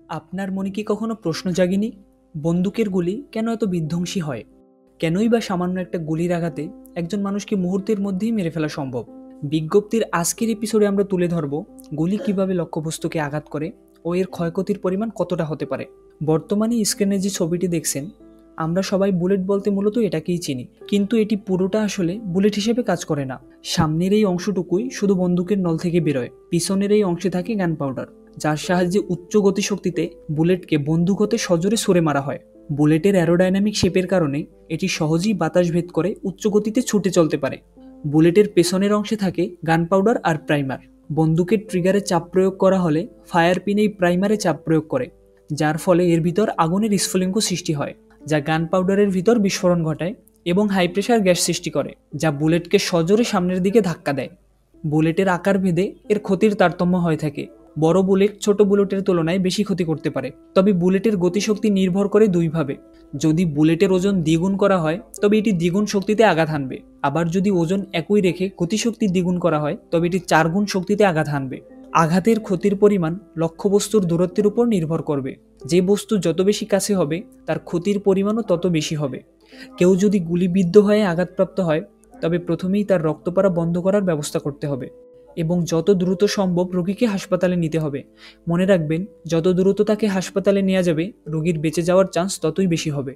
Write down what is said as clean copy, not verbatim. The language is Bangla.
আপনার মনে কি কখনো প্রশ্ন জাগেনি, বন্দুকের গুলি কেন এত বিধ্বংসী হয়? কেনই বা সামান্য একটা গুলির আঘাতে একজন মানুষকে মুহূর্তের মধ্যেই মেরে ফেলা সম্ভব? বিজ্ঞপ্তির আজকের এপিসোডে আমরা তুলে ধরব গুলি কিভাবে লক্ষ্যবস্তুকে আঘাত করে ও এর ক্ষয়ক্ষতির পরিমাণ কতটা হতে পারে। বর্তমানে স্ক্রিনে যে ছবিটি দেখছেন, আমরা সবাই বুলেট বলতে মূলত এটাকেই চিনি, কিন্তু এটি পুরোটা আসলে বুলেট হিসেবে কাজ করে না। সামনের এই অংশটুকুই শুধু বন্দুকের নল থেকে বেরোয়, পিছনের এই অংশে থাকে গান পাউডার, যার সাহায্যে উচ্চ গতিশক্তিতে বুলেটকে বন্দুক হতে সজোরে সরে মারা হয়। বুলেটের অ্যারোডাইনামিক শেপের কারণে এটি সহজেই বাতাস ভেদ করে উচ্চ গতিতে ছুটে চলতে পারে। বুলেটের পেছনের অংশে থাকে গান পাউডার আর প্রাইমার। বন্দুকের ট্রিগারে চাপ প্রয়োগ করা হলে ফায়ার পিন এই প্রাইমারে চাপ প্রয়োগ করে, যার ফলে এর ভিতর আগুনের স্ফুলিঙ্গ সৃষ্টি হয়, যা গান পাউডারের ভিতর বিস্ফোরণ ঘটায় এবং হাই প্রেশার গ্যাস সৃষ্টি করে, যা বুলেটকে সজোরে সামনের দিকে ধাক্কা দেয়। বুলেটের আকার ভেদে এর ক্ষতির তারতম্য হয়ে থাকে। বড় বুলেট ছোট বুলেটের তুলনায় বেশি ক্ষতি করতে পারে, তবে বুলেটের গতিশক্তি নির্ভর করে দুইভাবে। যদি বুলেটের ওজন দ্বিগুণ করা হয় তবে এটি দ্বিগুণ শক্তিতে আঘাত হানবে, আবার যদি ওজন একই রেখে গতিশক্তি দ্বিগুণ করা হয় তবে এটি 4 গুণ শক্তিতে আঘাত হানবে। আঘাতের ক্ষতির পরিমাণ লক্ষ্যবস্তুর দূরত্বের উপর নির্ভর করবে। যে বস্তু যত বেশি কাছে হবে তার ক্ষতির পরিমাণও তত বেশি হবে। কেউ যদি গুলিবিদ্ধ হয়ে আঘাতপ্রাপ্ত হয় তবে প্রথমেই তার রক্ত পড়া বন্ধ করার ব্যবস্থা করতে হবে এবং যত দ্রুত সম্ভব রোগীকে হাসপাতালে নিতে হবে। মনে রাখবেন, যত দ্রুত তাকে হাসপাতালে নেওয়া যাবে রোগীর বেঁচে যাওয়ার চান্স ততই বেশি হবে।